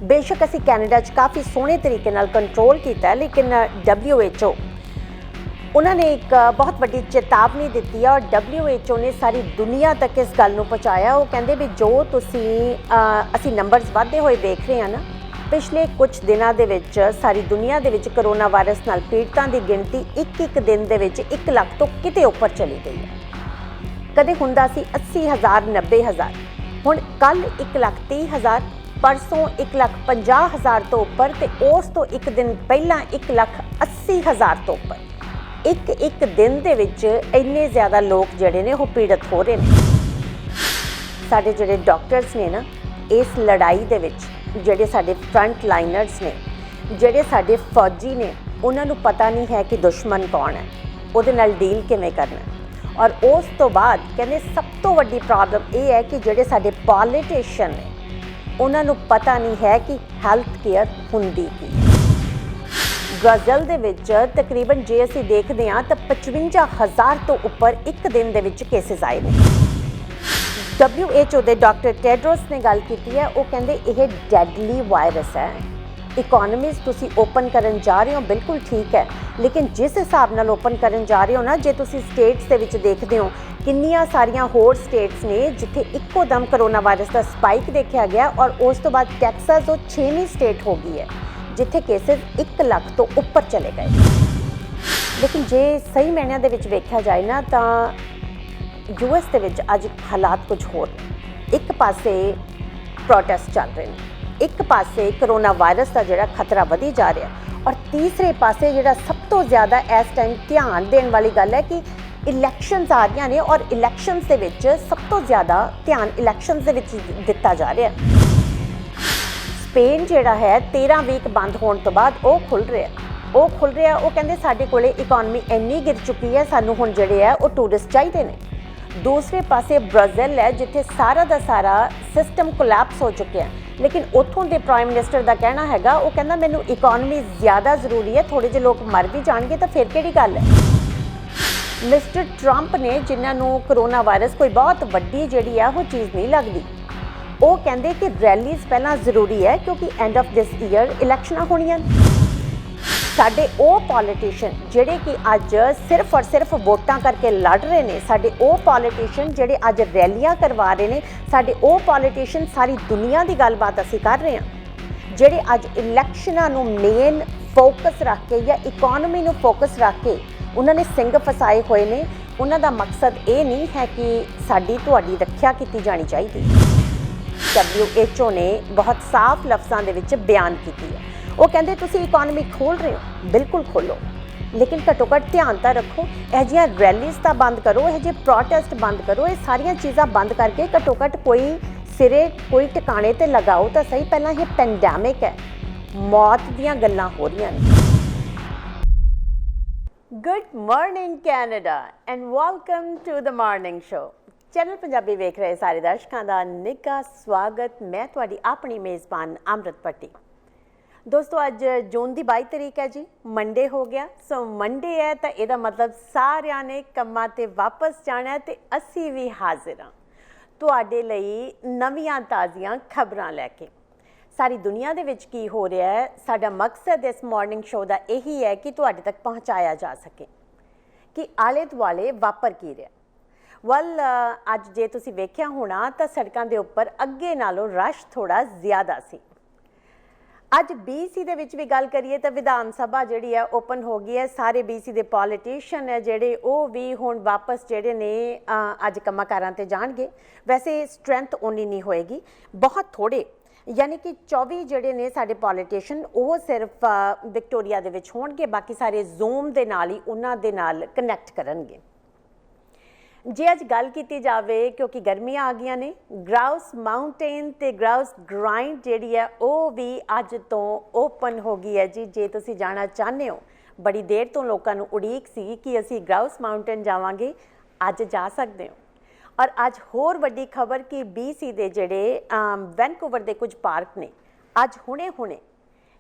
बेशक असी कैनेडा काफ़ी सोहने तरीके नाल कंट्रोल किया, लेकिन WHO उन्होंने एक बहुत बड़ी चेतावनी दी है और WHO ने सारी दुनिया तक इस गल नूं पहुँचाया। वो कहते भी जो असी नंबरस वाधे हुए देख रहे हैं ना, पिछले कुछ दिनों के विच सारी दुनिया के विच करोना वायरस नाल पीड़ितां की गिनती एक दिन के विच 1 लाख तो किते उपर चली गई है। कदे हुंदा सी 80,000 90,000, हुण कल 1,30,000, परसों 1,50,000 तो उपर, तो उस तो एक दिन पहला 1,80,000 तो उपर। एक दिन दे विच इन्ने ज़्यादा लोग जिहड़े ने वो पीड़ित हो रहे हैं। साडे जिहड़े डॉक्टर्स ने ना, इस लड़ाई दे विच जिहड़े साडे फ्रंट लाइनर्स ने, जिहड़े साडे फौजी ने, उन्हां नूं पता नहीं है कि दुश्मन कौन है, उहदे नाल डील किवें करना है। और उस तो बाद कहंदे सब तो वड्डी प्रॉब्लम यह है कि जिहड़े साडे पॉलिटिशियन ने, उन्हां नूं पता नहीं है कि हैल्थ केयर हुंदी की। ब्राज़ील दे विच तकरीबन जे असीं देखदे हां तां 55,000 तो उपर एक दिन दे विच केसिस आए ने। WHO दे डॉक्टर टेड्रोस ने गल की है, वो कहंदे यह डैडली वायरस है। इकोनॉमीज़ तुसीं ओपन करन जा रहे हो, बिल्कुल ठीक है, लेकिन जिस हिसाब नाल ओपन करन जा रहे हो ना, जे तुसीं स्टेट्स दे विच देखदे हो, किन्नियां सारियां होर स्टेट्स ने जिथे इक्को दम करोना वायरस का स्पाइक देखा गया, और उस तो बाद टैक्सास वो 6वीं स्टेट हो गई है जिथे केसिस 1 लाख तो उपर चले गए। लेकिन जे सही महीनों के विच वेख्या जाए ना, तो US के विच अज हालात कुछ होर ने। एक पासे प्रोटेस्ट चल रहे हैं, एक पासे करोना वायरस का जिहड़ा खतरा वधी जा रहा है, और तीसरे पासे जिहड़ा सब तो ज़्यादा इस टाइम ध्यान देने वाली गल है कि इलैक्शनस आ रही ने, और इलैक्शनस के विच सब तो ज़्यादा ध्यान इलैक्शनस के विच दिता जा रहा है। स्पेन जिहड़ा है 13 वीक बंद होने तो बाद वो खुल रहा है, वो कहंदे साडे कोले इकोनॉमी इन्नी गिर चुकी है, सानू हुण जिहड़े है वो टूरिस्ट चाहिए ने। दूसरे पासे ब्राज़ील है जिथे सारा का सारा सिस्टम कोलैप्स हो चुके हैं, लेकिन उत्थों के प्राइम मिनिस्टर का कहना हैगा, वो कहना मैनू इकोनॉमी ज़्यादा जरूरी है, थोड़े जे लोग मर भी जाएंगे तो फिर किहड़ी गल है। मिस्टर ट्रंप ने, जिन्होंने करोना वायरस कोई बहुत वड्डी जिहड़ी है वो चीज़ नहीं लगती, वो कहते कि रैलीज पहला जरूरी है क्योंकि end of this year election होनियां। साडे वो पॉलिटिशियन जिहड़े कि अज सिर्फ और सिर्फ वोटां करके लड़ रहे हैं, साडे वो पॉलिटिशियन जिहड़े अज रैलियां करवा रहे हैं, साडे वो पॉलिटिशियन सारी दुनिया की गलबात असीं कर रहे हैं, जिहड़े अज इलैक्शनां नूं मेन फोकस रख के या इकोनॉमी नूं फोकस रख के उन्होंने सिंग फसाए हुए ने। उन्हां दा मकसद ये नहीं है कि साडी तुहाडी रखिया की जानी चाहिए। WHO ने बहुत साफ लफ्ज़ों के विच बयान की है, वो कहते तुसीं इकोनॉमी खोल रहे हो, बिल्कुल खोलो, लेकिन घट्टो घट्ट ध्यान तो रखो, यह जिहियां रैलीज तो बंद करो, यह जे प्रोटेस्ट बंद करो, ये सारिया चीज़ां बंद करके घट्टो घट्ट कोई सिरे कोई टिकाणे ते लगाओ तो सही। पहला ये पेंडेमिक है, मौत दीयां गल्लां हो रही ने। Good morning Canada and welcome to the morning show. Channel Punjabi वेख रहे सारे दर्शकों का निघा स्वागत। मैं तुहाडी अपनी मेज़बान अमृत भट्टी। दोस्तों अज जून की 22 तारीख है जी, मंडे हो गया। सो मंडे है तो यदा मतलब सारिਆਂ ने ਕੰਮਾਂ ਤੇ वापस जाना है, तो असी भी हाजिर हाँ तुहाडे लई नवीਆਂ ताज़ियां खबरां लैके। सारी दुनिया दे विच की हो रहा है, साडा मकसद इस मॉर्निंग शो का यही है कि तुहाडे तक पहुँचाया जा सके कि आले दुआले वापर की रहा। अज जे तुसीं वेख्या होना तो सड़कों के उपर अगे नालों रश थोड़ा ज़्यादा सी। अज BC दे विच भी गल करिए तो विधान सभा जिहड़ी है ओपन हो गई है। सारे BC दे पॉलिटिशियन है जिहड़े वो भी हुण वापस जिहड़े ने अज कम्मां कारां ते जाणगे। वैसे स्ट्रेंथ उन्नी नहीं होएगी, बहुत थोड़े, यानी कि 24 जिहड़े ने साडे पॉलिटिशियन वो सिर्फ विक्टोरिया दे विच होणगे, बाकी सारे जूम दे नाल ही उन्हां दे नाल कनैक्ट करनगे। जे अज गल की जाए क्योंकि गर्मियां आ गई ने, ग्राउस माउंटेन ते ग्राउस ग्राइंड जिहड़ी है वो भी अज तो ओपन हो गई है जी। जे तुसीं जाना चाहते हो, बड़ी देर तो लोगों को उड़ीक सी कि असी ग्राउस माउंटेन जावांगे, अज जा सकते हो। और अज होर वड्डी खबर कि BC दे जिहड़े वैनकूवर दे कुछ पार्क ने अज हुणे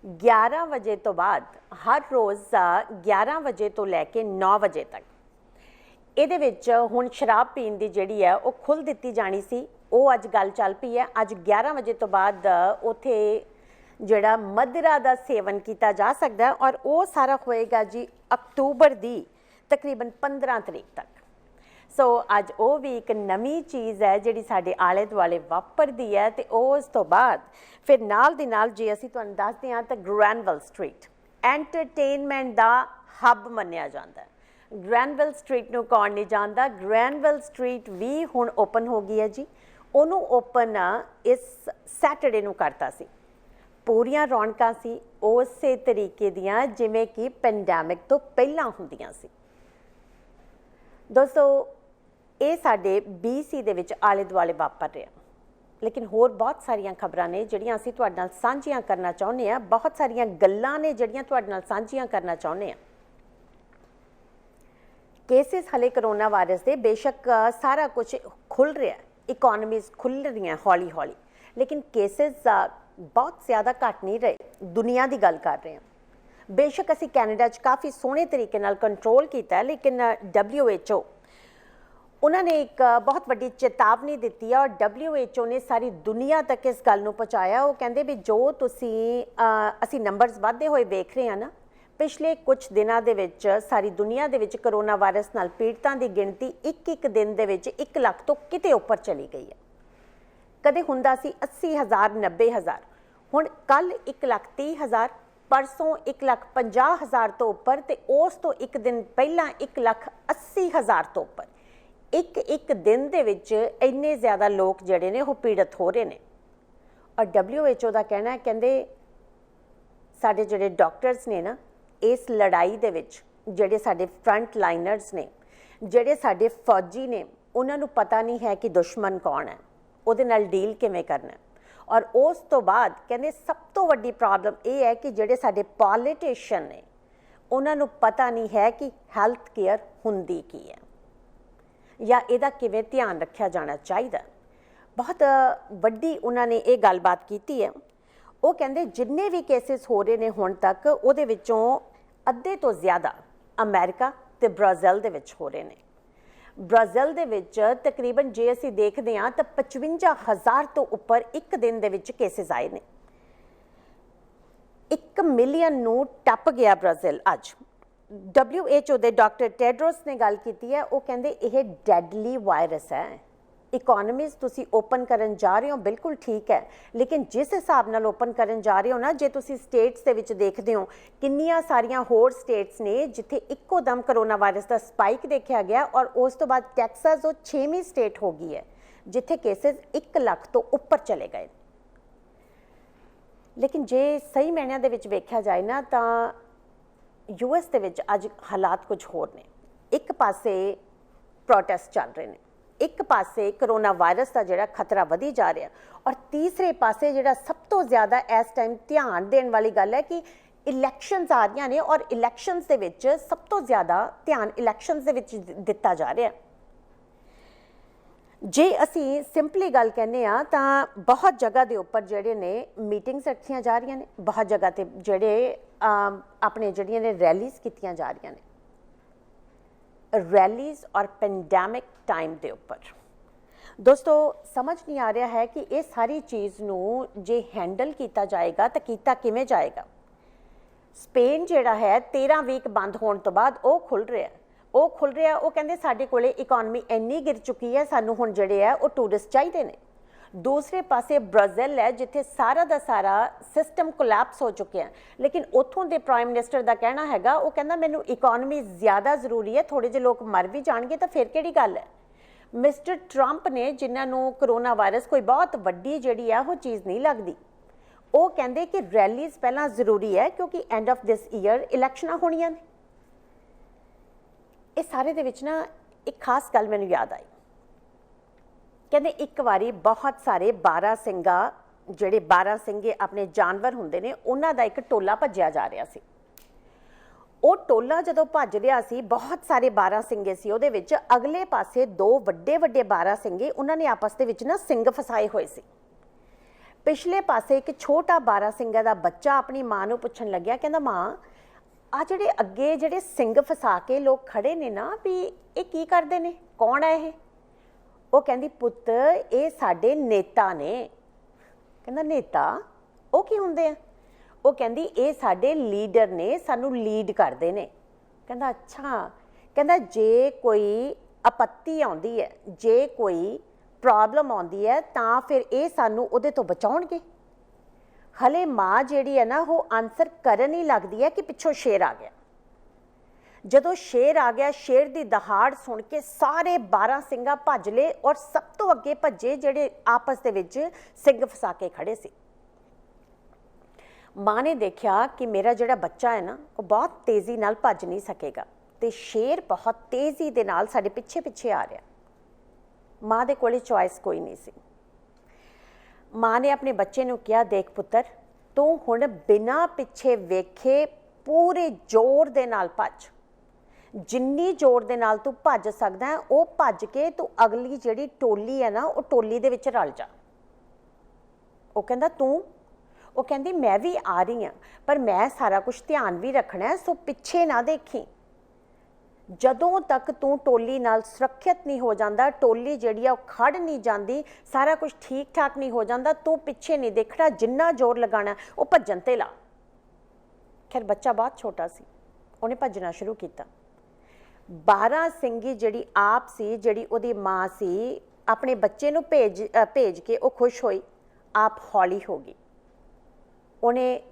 11 बजे तो बाद हर रोज़ 11 बजे तो लैके 9 बजे तक ਇਹਦੇ ਵਿੱਚ ਹੁਣ शराब पीण ਦੀ ਜਿਹੜੀ ਹੈ ਉਹ ਖੁੱਲ੍ਹ ਦਿੱਤੀ ਜਾਣੀ ਸੀ, ਉਹ ਅੱਜ ਗੱਲ ਚੱਲ ਪਈ ਹੈ। ਅੱਜ 11 ਵਜੇ ਤੋਂ ਬਾਅਦ ਉੱਥੇ ਜਿਹੜਾ ਮਦਰਾ ਦਾ ਸੇਵਨ ਕੀਤਾ ਜਾ ਸਕਦਾ ਹੈ ਔਰ ਉਹ ਸਾਰਾ ਹੋਏਗਾ ਜੀ ਅਕਤੂਬਰ ਦੀ ਤਕਰੀਬਨ 15 ਤਰੀਕ ਤੱਕ। ਸੋ ਅੱਜ ਉਹ ਵੀ ਇੱਕ ਨਵੀਂ ਚੀਜ਼ ਹੈ ਜਿਹੜੀ ਸਾਡੇ ਆਲੇ ਦੁਆਲੇ ਵਾਪਰਦੀ ਹੈ। ਤੇ ਉਸ ਤੋਂ ਬਾਅਦ ਫਿਰ ਨਾਲ ਦੀ ਨਾਲ ਜੇ ਅਸੀਂ ਤੁਹਾਨੂੰ ਦੱਸਦੇ ਹਾਂ ਤਾਂ ਗ੍ਰੈਨਵਿਲ ਸਟਰੀਟ ਐਂਟਰਟੇਨਮੈਂਟ ਦਾ ਹੱਬ ਮੰਨਿਆ ਜਾਂਦਾ ਹੈ। ਗ੍ਰੈਨਵਿਲ ਸਟਰੀਟ ਨੂੰ ਕੌਣ ਨਹੀਂ ਜਾਣਦਾ। ਗ੍ਰੈਨਵਿਲ ਸਟਰੀਟ ਵੀ ਹੁਣ ਓਪਨ ਹੋ ਗਈ ਹੈ ਜੀ। ਉਹਨੂੰ ਓਪਨ ਇਸ ਸੈਟਰਡੇ ਨੂੰ ਕਰਤਾ ਸੀ। ਪੂਰੀਆਂ ਰੌਣਕਾਂ ਸੀ ਉਸੇ ਤਰੀਕੇ ਦੀਆਂ ਜਿਵੇਂ ਕਿ ਪੈਂਡੈਮਿਕ ਤੋਂ ਪਹਿਲਾਂ ਹੁੰਦੀਆਂ ਸੀ। ਦੋਸਤੋ ਇਹ ਸਾਡੇ BC ਦੇ ਵਿੱਚ ਆਲੇ ਦੁਆਲੇ ਵਾਪਰ ਰਿਹਾ, ਲੇਕਿਨ ਹੋਰ ਬਹੁਤ ਸਾਰੀਆਂ ਖਬਰਾਂ ਨੇ ਜਿਹੜੀਆਂ ਅਸੀਂ ਤੁਹਾਡੇ ਨਾਲ ਸਾਂਝੀਆਂ ਕਰਨਾ ਚਾਹੁੰਦੇ ਹਾਂ। ਬਹੁਤ ਸਾਰੀਆਂ ਗੱਲਾਂ ਨੇ ਜਿਹੜੀਆਂ ਤੁਹਾਡੇ ਨਾਲ ਸਾਂਝੀਆਂ ਕਰਨਾ ਚਾਹੁੰਦੇ ਹਾਂ। ਕੇਸਿਸ ਹਲੇ ਕਰੋਨਾ ਵਾਇਰਸ ਦੇ ਬੇਸ਼ੱਕ ਸਾਰਾ ਕੁਝ ਖੁੱਲ ਰਿਹਾ, ਇਕੋਨਮੀਜ਼ ਖੁੱਲ ਰਹੀਆਂ ਹੌਲੀ ਹੌਲੀ, ਲੇਕਿਨ ਕੇਸਿਸ ਬਹੁਤ ਜ਼ਿਆਦਾ ਘੱਟ ਨਹੀਂ ਰਹੇ। ਦੁਨੀਆ ਦੀ ਗੱਲ ਕਰ ਰਹੇ ਹਾਂ। ਬੇਸ਼ੱਕ ਅਸੀਂ ਕੈਨੇਡਾ 'ਚ ਕਾਫੀ ਸੋਹਣੇ ਤਰੀਕੇ ਨਾਲ ਕੰਟਰੋਲ ਕੀਤਾ, ਲੇਕਿਨ WHO ਉਹਨਾਂ ਨੇ ਇੱਕ ਬਹੁਤ ਵੱਡੀ ਚੇਤਾਵਨੀ ਦਿੱਤੀ ਹੈ ਔਰ WHO ਨੇ ਸਾਰੀ ਦੁਨੀਆ ਤੱਕ ਇਸ ਗੱਲ ਨੂੰ ਪਹੁੰਚਾਇਆ। ਉਹ ਕਹਿੰਦੇ ਵੀ ਜੋ ਅਸੀਂ ਨੰਬਰਸ ਵੱਧਦੇ ਹੋਏ ਵੇਖ ਰਹੇ ਹਾਂ ਨਾ, ਪਿਛਲੇ ਕੁਝ ਦਿਨਾਂ ਦੇ ਵਿੱਚ ਸਾਰੀ ਦੁਨੀਆ ਦੇ ਵਿੱਚ ਕਰੋਨਾ ਵਾਇਰਸ ਨਾਲ ਪੀੜਤਾਂ ਦੀ ਗਿਣਤੀ ਇੱਕ ਦਿਨ ਦੇ ਵਿੱਚ 1 ਲੱਖ ਤੋਂ ਕਿਤੇ ਉੱਪਰ ਚਲੀ ਗਈ ਹੈ। ਕਦੇ ਹੁੰਦਾ ਸੀ 80,000 90,000, ਹੁਣ ਕੱਲ 1,30,000, ਪਰਸੋਂ 1,50,000 ਤੋਂ ਉੱਪਰ, ਤੇ ਉਸ ਤੋਂ ਇੱਕ ਦਿਨ ਪਹਿਲਾਂ 1,80,000 ਤੋਂ ਉੱਪਰ। ਇੱਕ ਦਿਨ ਦੇ ਵਿੱਚ ਇੰਨੇ ਜ਼ਿਆਦਾ ਲੋਕ ਜਿਹੜੇ ਨੇ ਉਹ ਪੀੜਤ ਹੋ ਰਹੇ ਨੇ। ਔਰ WHO ਦਾ ਕਹਿਣਾ ਹੈ, ਕਹਿੰਦੇ ਸਾਡੇ ਜਿਹੜੇ ਡਾਕਟਰਸ ਨੇ ਨਾ, ਇਸ ਲੜਾਈ ਦੇ ਵਿੱਚ ਜਿਹੜੇ ਸਾਡੇ ਫਰੰਟ ਲਾਈਨਰਸ ਨੇ, ਜਿਹੜੇ ਸਾਡੇ ਫੌਜੀ ਨੇ, ਉਹਨਾਂ ਨੂੰ ਪਤਾ ਨਹੀਂ ਹੈ ਕਿ ਦੁਸ਼ਮਣ ਕੌਣ ਹੈ, ਉਹਦੇ ਨਾਲ ਡੀਲ ਕਿਵੇਂ ਕਰਨਾ। ਔਰ ਉਸ ਤੋਂ ਬਾਅਦ ਕਹਿੰਦੇ ਸਭ ਤੋਂ ਵੱਡੀ ਪ੍ਰੋਬਲਮ ਇਹ ਹੈ ਕਿ ਜਿਹੜੇ ਸਾਡੇ ਪੋਲੀਟੀਸ਼ੀਅਨ ਨੇ, ਉਹਨਾਂ ਨੂੰ ਪਤਾ ਨਹੀਂ ਹੈ ਕਿ ਹੈਲਥ ਕੇਅਰ ਹੁੰਦੀ ਕੀ ਹੈ ਜਾਂ ਇਹਦਾ ਕਿਵੇਂ ਧਿਆਨ ਰੱਖਿਆ ਜਾਣਾ ਚਾਹੀਦਾ। ਬਹੁਤ ਵੱਡੀ ਉਹਨਾਂ ਨੇ ਇਹ ਗੱਲਬਾਤ ਕੀਤੀ ਹੈ। ਉਹ ਕਹਿੰਦੇ ਜਿੰਨੇ ਵੀ ਕੇਸਿਸ ਹੋ ਰਹੇ ਨੇ ਹੁਣ ਤੱਕ, ਉਹਦੇ ਵਿੱਚੋਂ ਅੱਧੇ ਤੋਂ ਜ਼ਿਆਦਾ ਅਮਰੀਕਾ ਤੇ ਬ੍ਰਾਜ਼ੀਲ ਦੇ ਵਿੱਚ ਹੋ ਰਹੇ ਨੇ। ਬ੍ਰਾਜ਼ੀਲ ਦੇ ਵਿੱਚ ਤਕਰੀਬਨ ਜੇ ਅਸੀਂ ਦੇਖਦੇ ਹਾਂ ਤਾਂ 55,000 ਤੋਂ ਉੱਪਰ ਇੱਕ ਦਿਨ ਦੇ ਵਿੱਚ ਕੇਸਿਸ ਆਏ ਨੇ। 1 ਮਿਲੀਅਨ ਨੂੰ ਟੱਪ ਗਿਆ ਬ੍ਰਾਜ਼ੀਲ ਅੱਜ। WHO ਦੇ ਡਾਕਟਰ ਟੈਡਰੋਸ ਨੇ ਗੱਲ ਕੀਤੀ ਹੈ। ਉਹ ਕਹਿੰਦੇ ਇਹ ਡੈਡਲੀ ਵਾਇਰਸ ਹੈ। ਇਕੋਨਮੀਜ਼ ਤੁਸੀਂ ਓਪਨ ਕਰਨ ਜਾ ਰਹੇ ਹੋ, ਬਿਲਕੁਲ ਠੀਕ ਹੈ, ਲੇਕਿਨ ਜਿਸ ਹਿਸਾਬ ਨਾਲ ਓਪਨ ਕਰਨ ਜਾ ਰਹੇ ਹੋ ਨਾ, ਜੇ ਤੁਸੀਂ ਸਟੇਟਸ ਦੇ ਵਿੱਚ ਦੇਖਦੇ ਹੋ, ਕਿੰਨੀਆਂ ਸਾਰੀਆਂ ਹੋਰ ਸਟੇਟਸ ਨੇ ਜਿੱਥੇ ਇੱਕੋ ਦਮ ਕਰੋਨਾ ਵਾਇਰਸ ਦਾ ਸਪਾਈਕ ਦੇਖਿਆ ਗਿਆ। ਔਰ ਉਸ ਤੋਂ ਬਾਅਦ ਟੈਕਸਾਸ ਉਹ 6ਵੀਂ ਸਟੇਟ ਹੋ ਗਈ ਹੈ ਜਿੱਥੇ ਕੇਸਿਸ 1 ਲੱਖ ਤੋਂ ਉੱਪਰ ਚਲੇ ਗਏ। ਲੇਕਿਨ ਜੇ ਸਹੀ ਮਾਇਨਿਆਂ ਦੇ ਵਿੱਚ ਵੇਖਿਆ ਜਾਏ ਨਾ, ਤਾਂ US ਦੇ ਵਿੱਚ ਅੱਜ ਹਾਲਾਤ ਕੁਝ ਹੋਰ ਨੇ। ਇੱਕ ਪਾਸੇ ਪ੍ਰੋਟੈਸਟ ਚੱਲ ਰਹੇ ਨੇ, ਇੱਕ ਪਾਸੇ ਕਰੋਨਾ ਵਾਇਰਸ ਦਾ ਜਿਹੜਾ ਖਤਰਾ ਵਧੀ ਜਾ ਰਿਹਾ, ਔਰ ਤੀਸਰੇ ਪਾਸੇ ਜਿਹੜਾ ਸਭ ਤੋਂ ਜ਼ਿਆਦਾ ਇਸ ਟਾਈਮ ਧਿਆਨ ਦੇਣ ਵਾਲੀ ਗੱਲ ਹੈ ਕਿ ਇਲੈਕਸ਼ਨਸ ਆ ਰਹੀਆਂ ਨੇ, ਔਰ ਇਲੈਕਸ਼ਨਸ ਦੇ ਵਿੱਚ ਸਭ ਤੋਂ ਜ਼ਿਆਦਾ ਧਿਆਨ ਇਲੈਕਸ਼ਨਸ ਦੇ ਵਿੱਚ ਦਿੱਤਾ ਜਾ ਰਿਹਾ। ਜੇ ਅਸੀਂ ਸਿੰਪਲੀ ਗੱਲ ਕਹਿੰਦੇ ਆ ਤਾਂ ਬਹੁਤ ਜਗ੍ਹਾ ਦੇ ਉੱਪਰ ਜਿਹੜੇ ਨੇ ਮੀਟਿੰਗਸ ਰੱਖੀਆਂ ਜਾ ਰਹੀਆਂ ਨੇ, ਬਹੁਤ ਜਗ੍ਹਾ ਤੇ ਜਿਹੜੇ ਆਪਣੇ ਜਿਹੜੀਆਂ ਨੇ ਰੈਲੀਜ਼ ਕੀਤੀਆਂ ਜਾ ਰਹੀਆਂ ਨੇ। ਰੈਲੀਜ਼ ਔਰ ਪੈਂਡੈਮਿਕ ਟਾਈਮ ਦੇ ਉੱਪਰ ਦੋਸਤੋ ਸਮਝ ਨਹੀਂ ਆ ਰਿਹਾ ਹੈ ਕਿ ਇਹ ਸਾਰੀ ਚੀਜ਼ ਨੂੰ ਜੇ ਹੈਂਡਲ ਕੀਤਾ ਜਾਏਗਾ ਤਾਂ ਕੀਤਾ ਕਿਵੇਂ ਜਾਏਗਾ। ਸਪੇਨ ਜਿਹੜਾ ਹੈ 13 ਵੀਕ ਬੰਦ ਹੋਣ ਤੋਂ ਬਾਅਦ ਉਹ ਖੁੱਲ ਰਿਹਾ। ਉਹ ਕਹਿੰਦੇ ਸਾਡੇ ਕੋਲੇ ਇਕੋਨਮੀ ਇੰਨੀ ਗਿਰ ਚੁੱਕੀ ਹੈ, ਸਾਨੂੰ ਹੁਣ ਜਿਹੜੇ ਹੈ ਉਹ ਟੂਰਿਸਟ ਚਾਹੀਦੇ ਨੇ। ਦੂਸਰੇ ਪਾਸੇ ਬ੍ਰਾਜ਼ੀਲ ਹੈ ਜਿੱਥੇ ਸਾਰਾ ਦਾ ਸਾਰਾ ਸਿਸਟਮ ਕੋਲੈਪਸ ਹੋ ਚੁੱਕਿਆ, ਲੇਕਿਨ ਉੱਥੋਂ ਦੇ ਪ੍ਰਾਈਮ ਮਿਨਿਸਟਰ ਦਾ ਕਹਿਣਾ ਹੈਗਾ, ਉਹ ਕਹਿੰਦਾ ਮੈਨੂੰ ਇਕੋਨਮੀ ਜ਼ਿਆਦਾ ਜ਼ਰੂਰੀ ਹੈ, ਥੋੜ੍ਹੇ ਜਿਹੇ ਲੋਕ ਮਰ ਵੀ ਜਾਣਗੇ ਤਾਂ ਫਿਰ ਕਿਹੜੀ ਗੱਲ ਹੈ। ਮਿਸਟਰ ਟਰੰਪ ਨੇ, ਜਿਨ੍ਹਾਂ ਨੂੰ ਕਰੋਨਾ ਵਾਇਰਸ ਕੋਈ ਬਹੁਤ ਵੱਡੀ ਜਿਹੜੀ ਆ ਉਹ ਚੀਜ਼ ਨਹੀਂ ਲੱਗਦੀ, ਉਹ ਕਹਿੰਦੇ ਕਿ ਰੈਲੀਜ਼ ਪਹਿਲਾਂ ਜ਼ਰੂਰੀ ਹੈ ਕਿਉਂਕਿ ਐਂਡ ਆਫ ਦਿਸ ਈਅਰ ਇਲੈਕਸ਼ਨਾਂ ਹੋਣੀਆਂ ਨੇ। ਇਹ ਸਾਰੇ ਦੇ ਵਿੱਚ ਨਾ ਇੱਕ ਖਾਸ ਗੱਲ ਮੈਨੂੰ ਯਾਦ ਆਈ। ਕਹਿੰਦੇ ਇੱਕ ਵਾਰੀ ਬਹੁਤ ਸਾਰੇ ਬਾਰਾਸਿੰਗਾ, ਜਿਹੜੇ ਬਾਰਾਸਿੰਗੇ ਆਪਣੇ ਜਾਨਵਰ ਹੁੰਦੇ ਨੇ, ਉਹਨਾਂ ਦਾ ਇੱਕ ਟੋਲਾ ਭੱਜਿਆ ਜਾ ਰਿਹਾ ਸੀ। ਉਹ ਟੋਲਾ ਜਦੋਂ ਭੱਜ ਰਿਹਾ ਸੀ, ਬਹੁਤ ਸਾਰੇ ਬਾਰਾਸਿੰਗੇ ਸੀ ਉਹਦੇ ਵਿੱਚ। ਅਗਲੇ ਪਾਸੇ 2 ਵੱਡੇ ਬਾਰਾਸਿੰਗੇ, ਉਹਨਾਂ ਨੇ ਆਪਸ ਦੇ ਵਿੱਚ ਨਾ ਸਿੰਗ ਫਸਾਏ ਹੋਏ ਸੀ। ਪਿਛਲੇ ਪਾਸੇ ਇੱਕ ਛੋਟਾ ਬਾਰਾਸਿੰਗਾ ਦਾ ਬੱਚਾ ਆਪਣੀ ਮਾਂ ਨੂੰ ਪੁੱਛਣ ਲੱਗਿਆ, ਕਹਿੰਦਾ ਮਾਂ ਆ ਜਿਹੜੇ ਅੱਗੇ ਜਿਹੜੇ ਸਿੰਗ ਫਸਾ ਕੇ ਲੋਕ ਖੜੇ ਨੇ ਨਾ, ਵੀ ਇਹ ਕੀ ਕਰਦੇ ਨੇ, ਕੌਣ ਹੈ ਇਹ? ਉਹ ਕਹਿੰਦੀ ਪੁੱਤ ਇਹ ਸਾਡੇ ਨੇਤਾ ਨੇ। ਕਹਿੰਦਾ ਨੇਤਾ ਉਹ ਕੀ ਹੁੰਦੇ ਆ? ਉਹ ਕਹਿੰਦੀ ਇਹ ਸਾਡੇ ਲੀਡਰ ਨੇ, ਸਾਨੂੰ ਲੀਡ ਕਰਦੇ ਨੇ। ਕਹਿੰਦਾ ਅੱਛਾ, ਕਹਿੰਦਾ ਜੇ ਕੋਈ ਆਪੱਤੀ ਆਉਂਦੀ ਹੈ, ਜੇ ਕੋਈ ਪ੍ਰੋਬਲਮ ਆਉਂਦੀ ਹੈ ਤਾਂ ਫਿਰ ਇਹ ਸਾਨੂੰ ਉਹਦੇ ਤੋਂ ਬਚਾਉਣਗੇ। ਹਲੇ ਮਾਂ ਜਿਹੜੀ ਹੈ ਨਾ ਉਹ ਆਨਸਰ ਕਰਨ ਹੀ ਲੱਗਦੀ ਹੈ ਕਿ ਪਿੱਛੋਂ ਸ਼ੇਰ ਆ ਗਿਆ। ਜਦੋਂ ਸ਼ੇਰ ਆ ਗਿਆ, ਸ਼ੇਰ ਦੀ ਦਹਾੜ ਸੁਣ ਕੇ ਸਾਰੇ 12 ਸਿੰਘਾਂ ਭੱਜ ਲਏ ਔਰ ਸਭ ਤੋਂ ਅੱਗੇ ਭੱਜੇ ਜਿਹੜੇ ਆਪਸ ਦੇ ਵਿੱਚ ਸਿੰਘ ਫਸਾ ਕੇ ਖੜੇ ਸੀ। ਮਾਂ ਨੇ ਦੇਖਿਆ ਕਿ ਮੇਰਾ ਜਿਹੜਾ ਬੱਚਾ ਹੈ ਨਾ ਉਹ ਬਹੁਤ ਤੇਜ਼ੀ ਨਾਲ ਭੱਜ ਨਹੀਂ ਸਕੇਗਾ ਤੇ ਸ਼ੇਰ ਬਹੁਤ ਤੇਜ਼ੀ ਦੇ ਨਾਲ ਸਾਡੇ ਪਿੱਛੇ ਪਿੱਛੇ ਆ ਰਿਹਾ। ਮਾਂ ਦੇ ਕੋਲੇ ਚੋਇਸ ਕੋਈ ਨਹੀਂ ਸੀ। ਮਾਂ ਨੇ ਆਪਣੇ ਬੱਚੇ ਨੂੰ ਕਿਹਾ, ਦੇਖ ਪੁੱਤਰ, ਤੂੰ ਹੁਣ ਬਿਨਾਂ ਪਿੱਛੇ ਵੇਖੇ ਪੂਰੇ ਜ਼ੋਰ ਦੇ ਨਾਲ ਭੱਜ। ਜਿੰਨੀ ਜ਼ੋਰ ਦੇ ਨਾਲ ਤੂੰ ਭੱਜ ਸਕਦਾ ਹੈ ਉਹ ਭੱਜ ਕੇ ਤੂੰ ਅਗਲੀ ਜਿਹੜੀ ਟੋਲੀ ਹੈ ਨਾ ਉਹ ਟੋਲੀ ਦੇ ਵਿੱਚ ਰਲ ਜਾ। ਉਹ ਕਹਿੰਦਾ ਤੂੰ? ਉਹ ਕਹਿੰਦੀ ਮੈਂ ਵੀ ਆ ਰਹੀ ਹਾਂ, ਪਰ ਮੈਂ ਸਾਰਾ ਕੁਝ ਧਿਆਨ ਵੀ ਰੱਖਣਾ, ਸੋ ਪਿੱਛੇ ਨਾ ਦੇਖੀ। ਜਦੋਂ ਤੱਕ ਤੂੰ ਟੋਲੀ ਨਾਲ ਸੁਰੱਖਿਅਤ ਨਹੀਂ ਹੋ ਜਾਂਦਾ, ਟੋਲੀ ਜਿਹੜੀ ਆ ਉਹ ਖੜ ਨਹੀਂ ਜਾਂਦੀ, ਸਾਰਾ ਕੁਝ ਠੀਕ ਠਾਕ ਨਹੀਂ ਹੋ ਜਾਂਦਾ, ਤੂੰ ਪਿੱਛੇ ਨਹੀਂ ਦੇਖਣਾ, ਜਿੰਨਾ ਜ਼ੋਰ ਲਗਾਉਣਾ ਉਹ ਭੱਜਣ ਤੇ ਲਾ। ਖੈਰ ਬੱਚਾ ਬਹੁਤ ਛੋਟਾ ਸੀ, ਉਹਨੇ ਭੱਜਣਾ ਸ਼ੁਰੂ ਕੀਤਾ। 12 ਸਿੰਘੀ ਜਿਹੜੀ ਆਪ ਸੀ, ਜਿਹੜੀ ਉਹਦੀ ਮਾਂ ਸੀ, ਆਪਣੇ ਬੱਚੇ ਨੂੰ ਭੇਜ ਕੇ ਉਹ ਖੁਸ਼ ਹੋਈ, ਆਪ ਹੌਲੀ ਹੋ ਗਈ। ਉਹਨੇ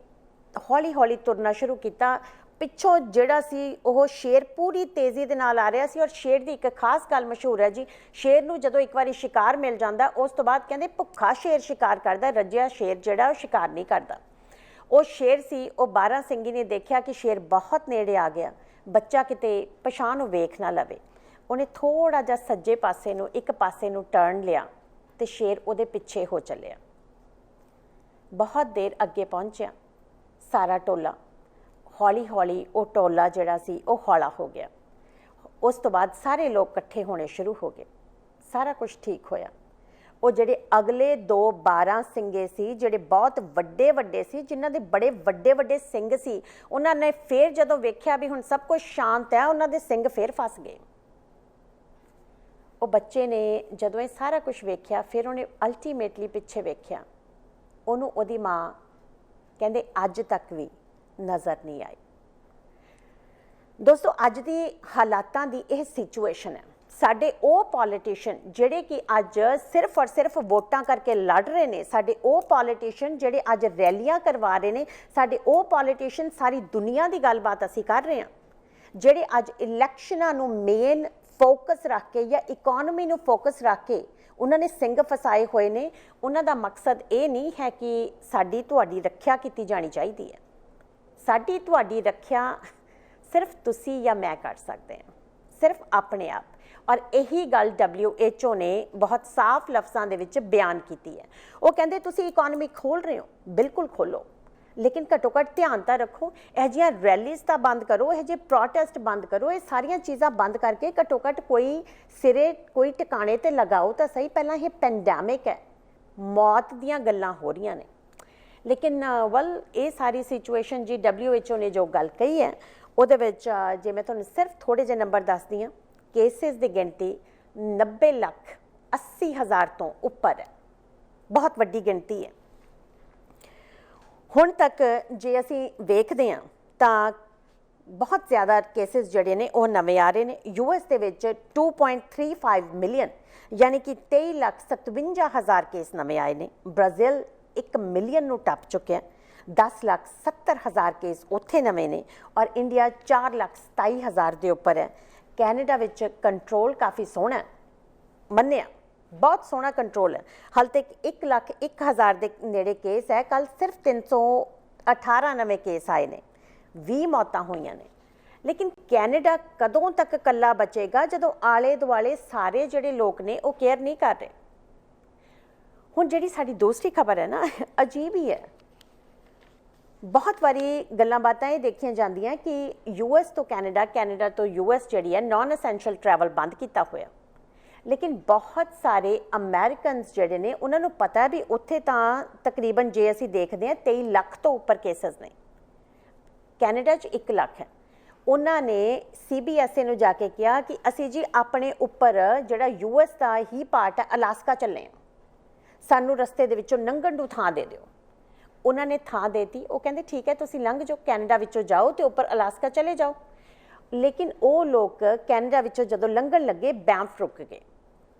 ਹੌਲੀ ਹੌਲੀ ਤੁਰਨਾ ਸ਼ੁਰੂ ਕੀਤਾ। ਪਿੱਛੋਂ ਜਿਹੜਾ ਸੀ ਉਹ ਸ਼ੇਰ ਪੂਰੀ ਤੇਜ਼ੀ ਦੇ ਨਾਲ ਆ ਰਿਹਾ ਸੀ। ਔਰ ਸ਼ੇਰ ਦੀ ਇੱਕ ਖਾਸ ਗੱਲ ਮਸ਼ਹੂਰ ਹੈ ਜੀ, ਸ਼ੇਰ ਨੂੰ ਜਦੋਂ ਇੱਕ ਵਾਰੀ ਸ਼ਿਕਾਰ ਮਿਲ ਜਾਂਦਾ ਉਸ ਤੋਂ ਬਾਅਦ ਕਹਿੰਦੇ ਭੁੱਖਾ ਸ਼ੇਰ ਸ਼ਿਕਾਰ ਕਰਦਾ, ਰੱਜਿਆ ਸ਼ੇਰ ਜਿਹੜਾ ਉਹ ਸ਼ਿਕਾਰ ਨਹੀਂ ਕਰਦਾ। ਉਹ ਸ਼ੇਰ ਸੀ, ਉਹ 12 ਸਿੰਘੀ ਨੇ ਦੇਖਿਆ ਕਿ ਸ਼ੇਰ ਬਹੁਤ ਨੇੜੇ ਆ ਗਿਆ, ਬੱਚਾ ਕਿਤੇ ਪਛਾਣ ਨੂੰ ਵੇਖ ਨਾ ਲਵੇ। ਉਹਨੇ ਥੋੜਾ ਜਿਹਾ ਸੱਜੇ ਪਾਸੇ ਨੂੰ, ਇੱਕ ਪਾਸੇ ਨੂੰ ਟਰਨ ਲਿਆ ਤੇ ਸ਼ੇਰ ਉਹਦੇ ਪਿੱਛੇ ਹੋ ਚੱਲਿਆ। ਬਹੁਤ ਦੇਰ ਅੱਗੇ ਪਹੁੰਚਿਆ, ਸਾਰਾ ਟੋਲਾ ਹੌਲੀ ਹੌਲੀ ਉਹ ਟੋਲਾ ਜਿਹੜਾ ਸੀ ਉਹ ਹੌਲਾ ਹੋ ਗਿਆ। ਉਸ ਤੋਂ ਬਾਅਦ ਸਾਰੇ ਲੋਕ ਇਕੱਠੇ ਹੋਣੇ ਸ਼ੁਰੂ ਹੋ ਗਏ, ਸਾਰਾ ਕੁਝ ਠੀਕ ਹੋਇਆ। ਉਹ ਜਿਹੜੇ ਅਗਲੇ 12 ਸਿੰਘੇ ਸੀ, ਜਿਹੜੇ ਬਹੁਤ ਵੱਡੇ ਵੱਡੇ ਸੀ, ਜਿਨ੍ਹਾਂ ਦੇ ਬੜੇ ਵੱਡੇ ਵੱਡੇ ਸਿੰਘ ਸੀ, ਉਹਨਾਂ ਨੇ ਫੇਰ ਜਦੋਂ ਵੇਖਿਆ ਵੀ ਹੁਣ ਸਭ ਕੁਝ ਸ਼ਾਂਤ ਹੈ, ਉਹਨਾਂ ਦੇ ਸਿੰਘ ਫੇਰ ਫਸ ਗਏ। ਉਹ ਬੱਚੇ ਨੇ ਜਦੋਂ ਇਹ ਸਾਰਾ ਕੁਝ ਵੇਖਿਆ, ਫਿਰ ਉਹਨੇ ਅਲਟੀਮੇਟਲੀ ਪਿੱਛੇ ਵੇਖਿਆ, ਉਹਨੂੰ ਉਹਦੀ ਮਾਂ ਕਹਿੰਦੇ ਅੱਜ ਤੱਕ ਵੀ ਨਜ਼ਰ ਨਹੀਂ ਆਈ। ਦੋਸਤੋ, ਅੱਜ ਦੀ ਹਾਲਾਤਾਂ ਦੀ ਇਹ ਸਿਚੁਏਸ਼ਨ ਹੈ। ਸਾਡੇ ਉਹ ਪੋਲੀਟੀਸ਼ੀਅਨ ਜਿਹੜੇ ਕਿ ਅੱਜ ਸਿਰਫ ਔਰ ਸਿਰਫ ਵੋਟਾਂ ਕਰਕੇ ਲੜ ਰਹੇ ਨੇ, ਸਾਡੇ ਉਹ ਪੋਲੀਟੀਸ਼ੀਅਨ ਜਿਹੜੇ ਅੱਜ ਰੈਲੀਆਂ ਕਰਵਾ ਰਹੇ ਨੇ, ਸਾਡੇ ਉਹ ਪੋਲੀਟੀਸ਼ੀਅਨ ਸਾਰੀ ਦੁਨੀਆ ਦੀ ਗੱਲਬਾਤ ਅਸੀਂ ਕਰ ਰਹੇ ਹਾਂ, ਜਿਹੜੇ ਅੱਜ ਇਲੈਕਸ਼ਨਾਂ ਨੂੰ ਮੇਨ ਫੋਕਸ ਰੱਖ ਕੇ ਜਾਂ ਇਕੋਨਮੀ ਨੂੰ ਫੋਕਸ ਰੱਖ ਕੇ ਉਹਨਾਂ ਨੇ ਸਿੰਘ ਫਸਾਏ ਹੋਏ ਨੇ। ਉਹਨਾਂ ਦਾ ਮਕਸਦ ਇਹ ਨਹੀਂ ਹੈ ਕਿ ਸਾਡੀ ਤੁਹਾਡੀ ਰੱਖਿਆ ਕੀਤੀ ਜਾਣੀ ਚਾਹੀਦੀ ਹੈ। ਸਾਡੀ ਤੁਹਾਡੀ ਰੱਖਿਆ ਸਿਰਫ ਤੁਸੀਂ ਜਾਂ ਮੈਂ ਕਰ ਸਕਦੇ ਹਾਂ, ਸਿਰਫ ਆਪਣੇ ਆਪ। ਔਰ ਇਹੀ ਗੱਲ WHO ਨੇ ਬਹੁਤ ਸਾਫ਼ ਲਫ਼ਜ਼ਾਂ ਦੇ ਵਿੱਚ ਬਿਆਨ ਕੀਤੀ ਹੈ। ਉਹ ਕਹਿੰਦੇ ਤੁਸੀਂ ਇਕੋਨਮੀ ਖੋਲ੍ਹ ਰਹੇ ਹੋ, ਬਿਲਕੁਲ ਖੋਲ੍ਹੋ, ਲੇਕਿਨ ਘੱਟੋ ਘੱਟ ਧਿਆਨ ਤਾਂ ਰੱਖੋ, ਇਹੋ ਜਿਹੀਆਂ ਰੈਲੀਜ਼ ਤਾਂ ਬੰਦ ਕਰੋ, ਇਹੋ ਜਿਹੇ ਪ੍ਰੋਟੈਸਟ ਬੰਦ ਕਰੋ, ਇਹ ਸਾਰੀਆਂ ਚੀਜ਼ਾਂ ਬੰਦ ਕਰਕੇ ਘੱਟੋ ਘੱਟ ਕੋਈ ਸਿਰੇ ਕੋਈ ਟਿਕਾਣੇ ਤੇ ਲਗਾਓ ਤਾਂ ਸਹੀ। ਪਹਿਲਾਂ ਇਹ ਪੈਂਡੈਮਿਕ ਹੈ, ਮੌਤ ਦੀਆਂ ਗੱਲਾਂ ਹੋ ਰਹੀਆਂ ਨੇ, ਲੇਕਿਨ ਇਹ ਸਾਰੀ ਸਿਚੁਏਸ਼ਨ ਜੀ WHO ਨੇ ਜੋ ਗੱਲ ਕਹੀ ਹੈ ਉਹਦੇ ਵਿੱਚ ਜੇ ਮੈਂ ਤੁਹਾਨੂੰ ਸਿਰਫ ਥੋੜ੍ਹੇ ਜਿਹੇ ਨੰਬਰ ਦੱਸਦੀ ਹਾਂ, ਕੇਸਿਸ ਦੀ ਗਿਣਤੀ 90,80,000 ਤੋਂ ਉੱਪਰ ਹੈ, ਬਹੁਤ ਵੱਡੀ ਗਿਣਤੀ ਹੈ। ਹੁਣ ਤੱਕ ਜੇ ਅਸੀਂ ਵੇਖਦੇ ਹਾਂ ਤਾਂ ਬਹੁਤ ਜ਼ਿਆਦਾ ਕੇਸਿਸ ਜਿਹੜੇ ਨੇ ਉਹ ਨਵੇਂ ਆ ਰਹੇ ਨੇ। US ਦੇ ਵਿੱਚ 2.35 ਮਿਲੀਅਨ ਯਾਨੀ ਕਿ 23,57,000 ਕੇਸ ਨਵੇਂ ਆਏ ਨੇ। ਬ੍ਰਾਜ਼ੀਲ 1 ਮਿਲੀਅਨ ਨੂੰ ਟੱਪ ਚੁੱਕਿਆ, 10,70,000 ਕੇਸ ਉੱਥੇ ਨਵੇਂ ਨੇ। ਔਰ ਇੰਡੀਆ 4,27,000 ਦੇ ਉੱਪਰ ਹੈ। ਕੈਨੇਡਾ ਵਿੱਚ ਕੰਟਰੋਲ ਕਾਫੀ ਸੋਹਣਾ ਮੰਨਿਆ, ਬਹੁਤ ਸੋਹਣਾ ਕੰਟਰੋਲ ਹੈ। ਹਾਲ ਤੱਕ 1,01,000 ਦੇ ਨੇੜੇ ਕੇਸ ਹੈ। ਕੱਲ ਸਿਰਫ 318 ਨਵੇਂ ਕੇਸ ਆਏ ਨੇ, 20 ਮੌਤਾਂ ਹੋਈਆਂ ਨੇ। ਲੇਕਿਨ ਕੈਨੇਡਾ ਕਦੋਂ ਤੱਕ ਇਕੱਲਾ ਬਚੇਗਾ ਜਦੋਂ ਆਲੇ ਦੁਆਲੇ ਸਾਰੇ ਜਿਹੜੇ ਲੋਕ ਨੇ ਉਹ ਕੇਅਰ ਨਹੀਂ ਕਰ ਰਹੇ। ਹੁਣ ਜਿਹੜੀ ਸਾਡੀ ਦੂਸਰੀ ਖਬਰ ਹੈ ਨਾ, ਅਜੀਬ ਹੀ ਹੈ। ਬਹੁਤ ਵਾਰੀ ਗੱਲਾਂ ਬਾਤਾਂ ਇਹ ਦੇਖੀਆਂ ਜਾਂਦੀਆਂ ਕਿ US ਤੋਂ ਕੈਨੇਡਾ, ਕੈਨੇਡਾ ਤੋਂ US ਜਿਹੜੀ ਹੈ ਨਾਨ ਐਸੈਂਸ਼ੀਅਲ ਟਰੈਵਲ ਬੰਦ ਕੀਤਾ ਹੋਇਆ। ਲੇਕਿਨ ਬਹੁਤ ਸਾਰੇ ਅਮਰੀਕਨਸ ਜਿਹੜੇ ਨੇ ਉਹਨਾਂ ਨੂੰ ਪਤਾ ਵੀ ਉੱਥੇ ਤਾਂ ਤਕਰੀਬਨ ਜੇ ਅਸੀਂ ਦੇਖਦੇ ਹਾਂ 23 ਲੱਖ ਤੋਂ ਉੱਪਰ ਕੇਸਸ ਨੇ, ਕੈਨੇਡਾ 'ਚ 1 ਲੱਖ ਹੈ। ਉਹਨਾਂ ਨੇ CBSA ਨੂੰ ਜਾ ਕੇ ਕਿਹਾ ਕਿ ਅਸੀਂ ਜੀ ਆਪਣੇ ਉੱਪਰ ਜਿਹੜਾ US ਦਾ ਹੀ ਪਾਰਟ ਹੈ ਅਲਾਸਕਾ ਚੱਲੇ ਹਾਂ, ਸਾਨੂੰ ਰਸਤੇ ਦੇ ਵਿੱਚੋਂ ਲੰਘਣ ਨੂੰ ਥਾਂ ਦੇ ਦਿਓ। उन्होंने थां देती। वो कहते ठीक है तुसीं लंघ जाओ, कैनेडा विचों जाओ तो उपर अलास्का चले जाओ। लेकिन वो लोग कैनेडा विचों जदों लंघण लगे बैंफ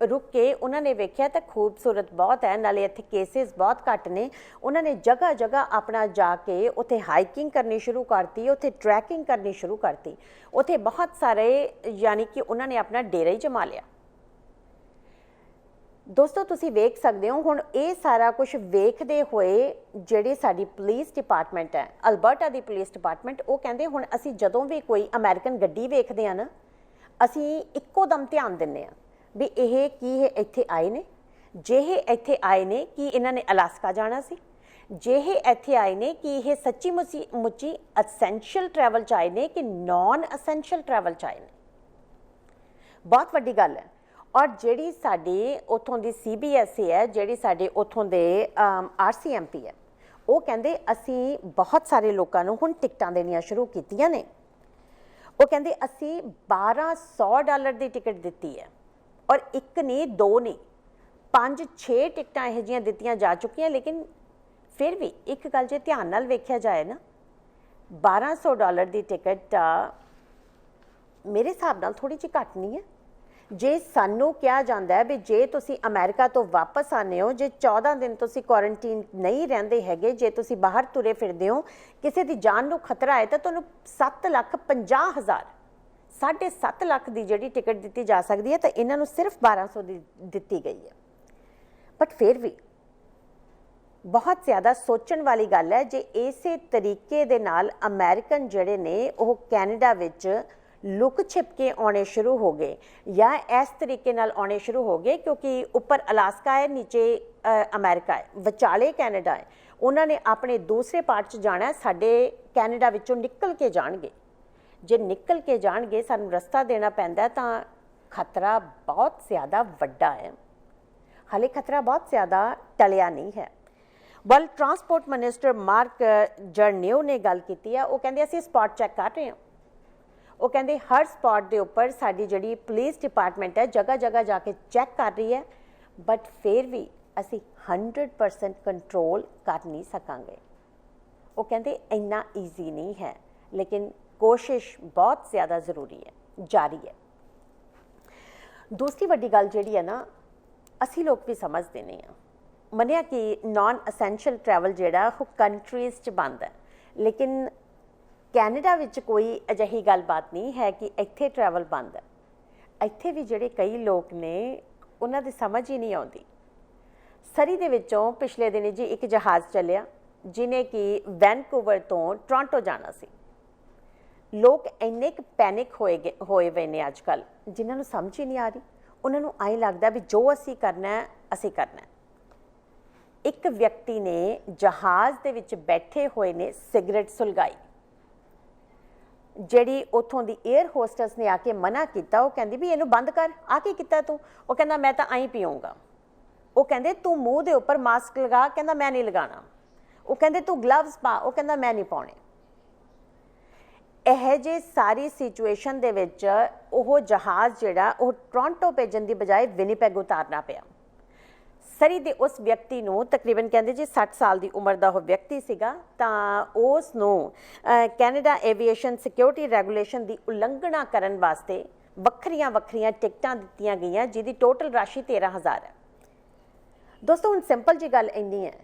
रुक के उन्होंने वेख्या तो खूबसूरत बहुत है, नाले इत्थे केसिस बहुत घट ने। उन्होंने जगह जगह अपना जाके उत्थे हाइकिंग करनी शुरू करती, उत्थे ट्रैकिंग करनी शुरू करती। उत्थे बहुत सारे यानी कि उन्होंने अपना डेरा ही जमा लिया। दोस्तों तुसीं वेख सकते हो हुण ये सारा कुछ वेखदे होए जिहड़ी साडी पुलिस डिपार्टमेंट है, अल्बर्टा दी पुलिस डिपार्टमेंट, वो कहंदे हुण असीं जदों भी कोई अमेरिकन गड्डी वेखदे आ ना, असीं इक्को दम ध्यान दिंदे आ भी ਇਹ ਕੀ ਇਹ ਇੱਥੇ ਆਏ ਨੇ। ਜੇ ਇਹ ਇੱਥੇ ਆਏ ਨੇ ਕਿ ਇਹਨਾਂ ਨੇ ਅਲਾਸਕਾ ਜਾਣਾ ਸੀ, ਜੇ ਇਹ ਇੱਥੇ ਆਏ ਨੇ ਕਿ ਇਹ ਸੱਚੀ ਮੁੱਚੀ ਅਸੈਂਸ਼ੀਅਲ ਟਰੈਵਲ 'ਚ ਆਏ ਨੇ ਕਿ ਨੌਨ ਅਸੈਂਸ਼ੀਅਲ ਟਰੈਵਲ 'ਚ ਆਏ ਨੇ। ਬਹੁਤ ਵੱਡੀ ਗੱਲ ਹੈ। ਔਰ ਜਿਹੜੀ ਸਾਡੇ ਉੱਥੋਂ ਦੀ CBSE ਹੈ, ਜਿਹੜੀ ਸਾਡੇ ਉੱਥੋਂ ਦੇ RCMP ਹੈ, ਉਹ ਕਹਿੰਦੇ ਅਸੀਂ ਬਹੁਤ ਸਾਰੇ ਲੋਕਾਂ ਨੂੰ ਹੁਣ ਟਿਕਟਾਂ ਦੇਣੀਆਂ ਸ਼ੁਰੂ ਕੀਤੀਆਂ ਨੇ। ਉਹ ਕਹਿੰਦੇ ਅਸੀਂ $1200 ਦੀ ਟਿਕਟ ਦਿੱਤੀ ਹੈ, और एक नहीं दो नहीं 5-6 टिकटां यह जिहियां दित्तियां जा चुकियां। लेकिन फिर भी एक गल जे ध्यान नाल वेख्या जाए ना, $1200 की टिकट मेरे हिसाब नाल थोड़ी जी घट नहीं है। जे सानू कहा जाता है भी जे तुसी अमेरिका तो वापस आने हो, जे 14 दिन तुसी क्वारंटीन नहीं रहिंदे हैगे, जे तुसी बाहर तुरे फिरदे हो, किसी की जान नू खतरा है तो तुहानू 7,50,000 7.5 लाख की जी टिकट दी जा सकती है, तो इन्हों सिर्फ 1200 दी गई है। बट फिर भी बहुत ज़्यादा सोचण वाली गल है जे इस तरीके दे नाल अमेरिकन जड़े ने वो कैनेडा विच लुक छिप के आने शुरू हो गए, या इस तरीके नाल आने शुरू हो गए क्योंकि ऊपर अलास्का है, नीचे अमेरिका है, विचाले कैनेडा है। उन्होंने अपने दूसरे पार्ट च जाना है, साडे कैनेडा विचों निकल के जाणगे। जे निकल के जाणगे सानू रस्ता देना पैंदा तो खतरा बहुत ज़्यादा वड्डा है। हाले खतरा बहुत ज़्यादा टलिया नहीं है। वल ट्रांसपोर्ट मिनिस्टर मार्क जर्नियो ने गल की है, वो कहते असीं स्पॉट चैक कर रहे हैं। वो कहते हर स्पॉट के उपर साडी जिहड़ी पुलिस डिपार्टमेंट है जगह जगह जाके चैक कर रही है, बट फिर भी असीं 100% कंट्रोल कर नहीं सकांगे। वो कहते इन्ना ईजी नहीं है, लेकिन कोशिश बहुत ज़्यादा ज़रूरी है, जारी है। दूसरी वड्डी गल जिहड़ी है ना, असी लोग भी समझते नहीं हैं। मन्निया कि नॉन असेंशियल ट्रैवल जिहड़ा वो कंट्रीज़ च बंद है, लेकिन कैनेडा विच कोई अजिही गलबात नहीं है कि इत्थे ट्रैवल बंद है। इत्थे भी जिहड़े कई लोग ने उन्हां दी समझ ही नहीं आउंदी। सरी दे विचों पिछले दिनी जी एक जहाज़ चलिया जिन्हें कि वैनकूवर तो टोरंटो जाना सी। लोग इन्ने पैनिक होए हुए ने अजकल, जिन्होंने समझ ही नहीं आ रही। उन्होंने आई लगता भी जो असी करना है असी करना है। एक व्यक्ति ने जहाज़ दे विच बैठे हुए ने सिगरेट सुलगाई, जिहड़ी उत्थों दी एयर होस्टस ने आके मना किया। वो कहती भी इनू बंद कर, आके किता तू? वो कहना मैं तो आई पीऊँगा। वो कहते तू मूँह दे उपर मास्क लगा, कहना मैं नहीं लगाना। वो कहते तू ग्लव्स पा, वो कहना मैं नहीं पाने। यह जे सारी सिचुएशन दे विच वो जहाज़ जिहड़ा वो टोरंटो भेजण दी बजाय विनीपेग उतारना पिया। सरी दे उस व्यक्ति नूं तकरीबन कहंदे जी 60 साल की उम्र का वो व्यक्ति सीगा, तां उस नूं कैनेडा एविएशन सिक्योरिटी रेगूलेशन की उलंघना करन वास्ते वक्खरियां वक्खरियां टिकटां दित्तियां गईयां, जिहदी टोटल राशि 13,000 है। दोस्तों हुण सिंपल जी गल इन्नी है,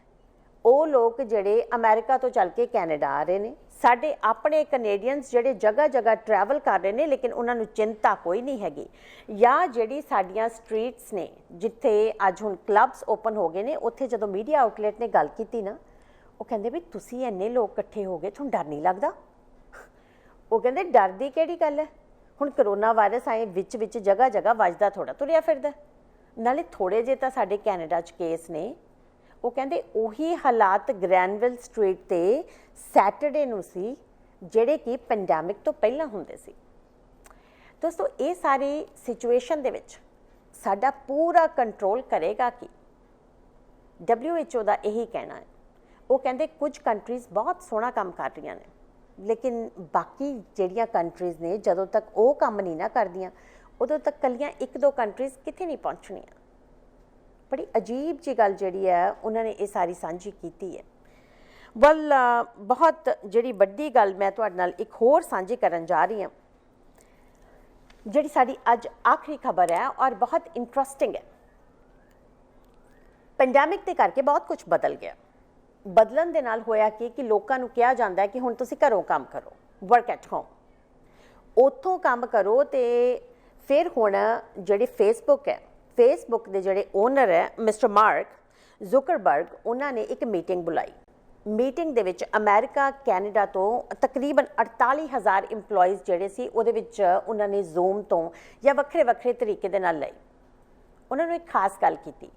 वो लोग जिहड़े अमेरिका तो चल के कैनेडा आ रहे हैं, साडे अपने कनेडियंस जिहड़े जगह जगह ट्रैवल कर रहे हैं, लेकिन उन्होंने चिंता कोई नहीं हैगी। या जिहड़ी साडियां स्ट्रीट्स ने जिथे अज हुण क्लब्स ओपन हो गए ने, उत्थे जदों मीडिया आउटलेट ने गल की ना, वो कहंदे भी तुसीं इन्ने लोग इकट्ठे हो गए, तुहानूं डर नहीं लगदा? वो कहंदे डर दी किहड़ी गल है, हुण करोना वायरस आए विच विच जगह जगह वजदा थोड़ा तुरिया फिरदा, नाले थोड़े जे तां साडे कैनेडा च केस ने। वो कहते उही हालात ग्रैनविल स्ट्रीट ते सैटरडे नूं सी जिहड़े कि पेंडेमिक तो पहला हुंदे सी। दोस्तों ये सारी सिचुएशन दे विच साडा पूरा कंट्रोल करेगा कि WHO का यही कहना है। वो कहते कुछ कंट्रीज़ बहुत सोहना काम कर रही ने, लेकिन बाकी जिहड़ियां कंट्रीज़ ने जदों तक वो काम नहीं ना करदियां उदों तक कलियां 1-2 कंट्रीज़ कित्थे नहीं पहुँचणियां। बड़ी अजीब जी गल जिहड़ी है उन्होंने ये सारी सांझी की है। ਵੱਲ ਬਹੁਤ ਜਿਹੜੀ ਵੱਡੀ ਗੱਲ ਮੈਂ ਤੁਹਾਡੇ ਨਾਲ ਇੱਕ ਹੋਰ ਸਾਂਝੀ ਕਰਨ ਜਾ ਰਹੀ ਹਾਂ, ਜਿਹੜੀ ਸਾਡੀ ਅੱਜ ਆਖਰੀ ਖਬਰ ਹੈ ਔਰ ਬਹੁਤ ਇੰਟਰਸਟਿੰਗ ਹੈ। ਪੈਂਡੈਮਿਕ ਦੇ ਕਰਕੇ ਬਹੁਤ ਕੁਝ ਬਦਲ ਗਿਆ। ਬਦਲਣ ਦੇ ਨਾਲ ਹੋਇਆ ਕਿ ਲੋਕਾਂ ਨੂੰ ਕਿਹਾ ਜਾਂਦਾ ਹੈ ਕਿ ਹੁਣ ਤੁਸੀਂ ਘਰੋਂ ਕੰਮ ਕਰੋ, ਵਰਕ ਐਟ ਹੋਮ, ਉੱਥੋਂ ਕੰਮ ਕਰੋ। ਤੇ ਫਿਰ ਹੁਣ ਜਿਹੜੇ ਫੇਸਬੁੱਕ ਦੇ ਜਿਹੜੇ ਓਨਰ ਹੈ ਮਿਸਟਰ ਮਾਰਕ ਜ਼ੁਕਰਬਰਗ, ਉਹਨਾਂ ਨੇ ਇੱਕ ਮੀਟਿੰਗ ਬੁਲਾਈ। ਮੀਟਿੰਗ ਦੇ ਵਿੱਚ ਅਮਰੀਕਾ, ਕੈਨੇਡਾ ਤੋਂ ਤਕਰੀਬਨ 48,000 ਇੰਪਲੋਈਜ਼ ਜਿਹੜੇ ਸੀ, ਉਹਦੇ ਵਿੱਚ ਉਹਨਾਂ ਨੇ ਜ਼ੂਮ ਤੋਂ ਜਾਂ ਵੱਖਰੇ ਤਰੀਕੇ ਦੇ ਨਾਲ ਲਈ। ਉਹਨਾਂ ਨੂੰ ਇੱਕ ਖਾਸ ਗੱਲ ਕੀਤੀ,